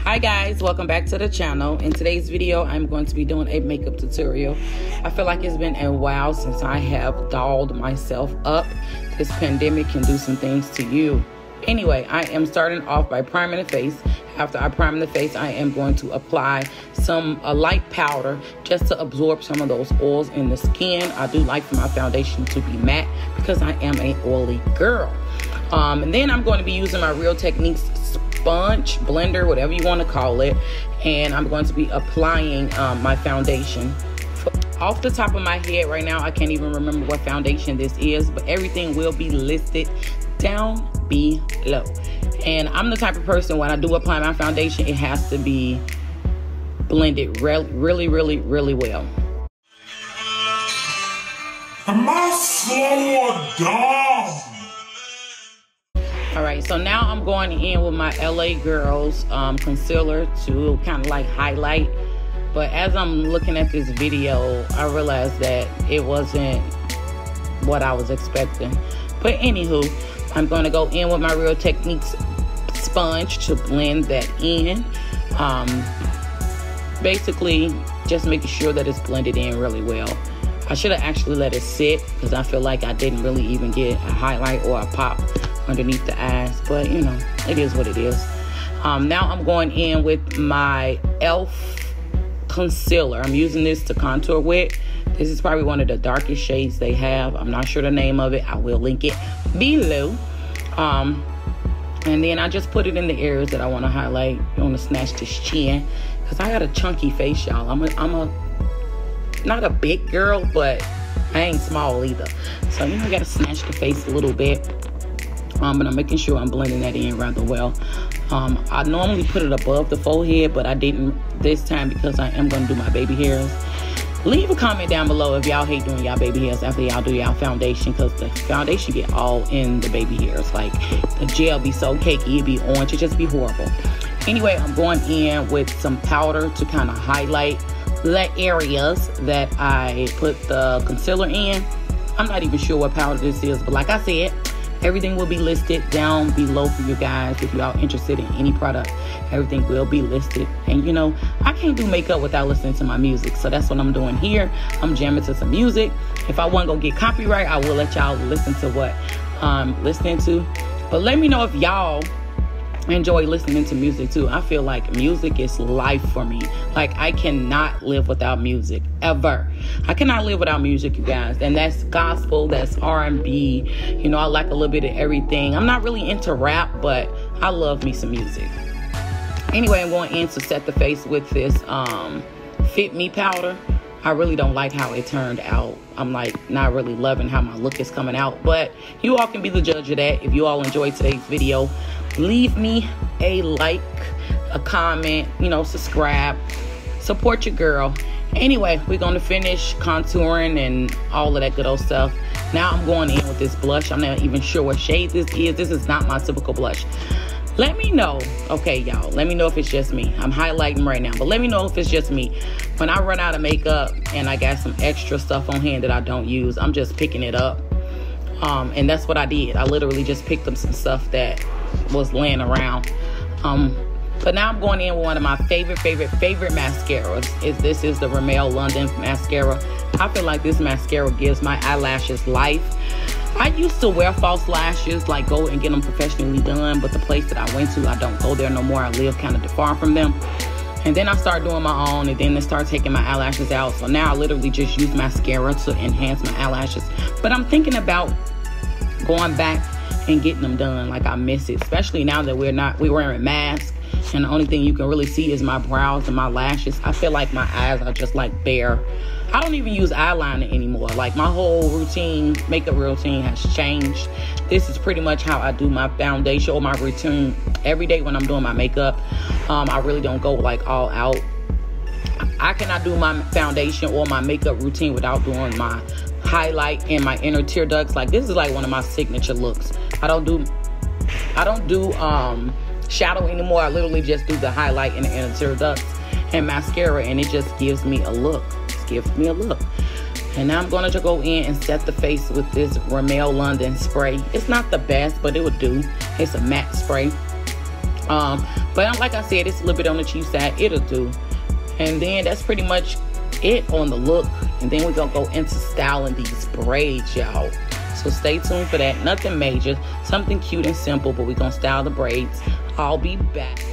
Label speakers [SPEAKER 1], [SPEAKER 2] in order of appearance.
[SPEAKER 1] Hi guys, welcome back to the channel. In today's video, I'm going to be doing a makeup tutorial. I feel like it's been a while since I have dolled myself up. This pandemic can do some things to you. Anyway, I am starting off by priming the face. After I prime the face, I am going to apply a light powder just to absorb some of those oils in the skin. I do like for my foundation to be matte because I am an oily girl. And then I'm going to be using my Real Techniques sponge, blender, whatever you want to call it, and I'm going to be applying my foundation. Off the top of my head right now, I can't even remember what foundation this is, but everything will be listed down below. And I'm the type of person, when I do apply my foundation, it has to be blended really well.
[SPEAKER 2] Am I slowing down?
[SPEAKER 1] Alright, so now I'm going in with my LA Girls concealer to kind of like highlight. But as I'm looking at this video, I realized that it wasn't what I was expecting. But anywho, I'm going to go in with my Real Techniques sponge to blend that in. Basically, just making sure that it's blended in really well. I should have actually let it sit because I feel like I didn't really even get a highlight or a pop underneath the eyes, but you know, it is what it is. Now I'm going in with my e.l.f. concealer. I'm using this to contour with. This is probably one of the darkest shades they have. I'm not sure the name of it. I will link it below. And then I just put it in the areas that I want to highlight. You want to snatch this chin because I got a chunky face, y'all. I'm not a big girl, but I ain't small either. So you know, I got to snatch the face a little bit. But I'm making sure I'm blending that in rather well. I normally put it above the forehead, but I didn't this time because I am going to do my baby hairs. Leave a comment down below if y'all hate doing y'all baby hairs after y'all do y'all foundation, because the foundation get all in the baby hairs. Like, the gel be so cakey, it be orange, it just be horrible. Anyway, I'm going in with some powder to kind of highlight the areas that I put the concealer in. I'm not even sure what powder this is, but like I said, everything will be listed down below for you guys. If y'all interested in any product, everything will be listed. And you know, I can't do makeup without listening to my music, so that's what I'm doing here. I'm jamming to some music. If I wasn't gonna get copyright, I will let y'all listen to what I'm listening to. But let me know if y'all enjoy listening to music too. I feel like music is life for me. Like, I cannot live without music, ever. I cannot live without music, you guys. And that's gospel, that's R&B. You know, I like a little bit of everything. I'm not really into rap, but I love me some music. Anyway, I'm going in to set the face with this Fit Me powder. I really don't like how it turned out. I'm like not really loving how my look is coming out, but you all can be the judge of that. If you all enjoyed today's video, leave me a like, a comment, you know, subscribe, support your girl. Anyway, we're going to finish contouring and all of that good old stuff. Now I'm going in with this blush. I'm not even sure what shade this is. This is not my typical blush. Let me know, okay, y'all, let me know if it's just me. I'm highlighting right now, but let me know if it's just me. When I run out of makeup and I got some extra stuff on hand that I don't use, I'm just picking it up. And that's what I did. I literally just picked up some stuff that was laying around. But now I'm going in with one of my favorite mascaras. This is the Rimmel London mascara. I feel like this mascara gives my eyelashes life. I used to wear false lashes, like go and get them professionally done, but the place that I went to, I don't go there no more. I live kind of far from them. And then I started doing my own, and then they started taking my eyelashes out. So now I literally just use mascara to enhance my eyelashes. But I'm thinking about going back and getting them done. Like, I miss it, especially now that we're wearing masks, and the only thing you can really see is my brows and my lashes. I feel like my eyes are just like bare. I don't even use eyeliner anymore. Like, my whole routine, makeup routine has changed. This is pretty much how I do my foundation or my routine every day when I'm doing my makeup. I really don't go like all out. I cannot do my foundation or my makeup routine without doing my highlight and my inner tear ducts. Like, this is like one of my signature looks. I don't do I don't do shadow anymore. I literally just do the highlight and the inner tear ducts and mascara, and it just gives me a look. Just gives me a look. And now I'm going to go in and set the face with this Rimmel London spray. It's not the best, but it would do. It's a matte spray. But like I said, it's a little bit on the cheap side. It'll do. And then that's pretty much it on the look. And then we're going to go into styling these braids, y'all. So stay tuned for that. Nothing major. Something cute and simple, but we're going to style the braids. I'll be back.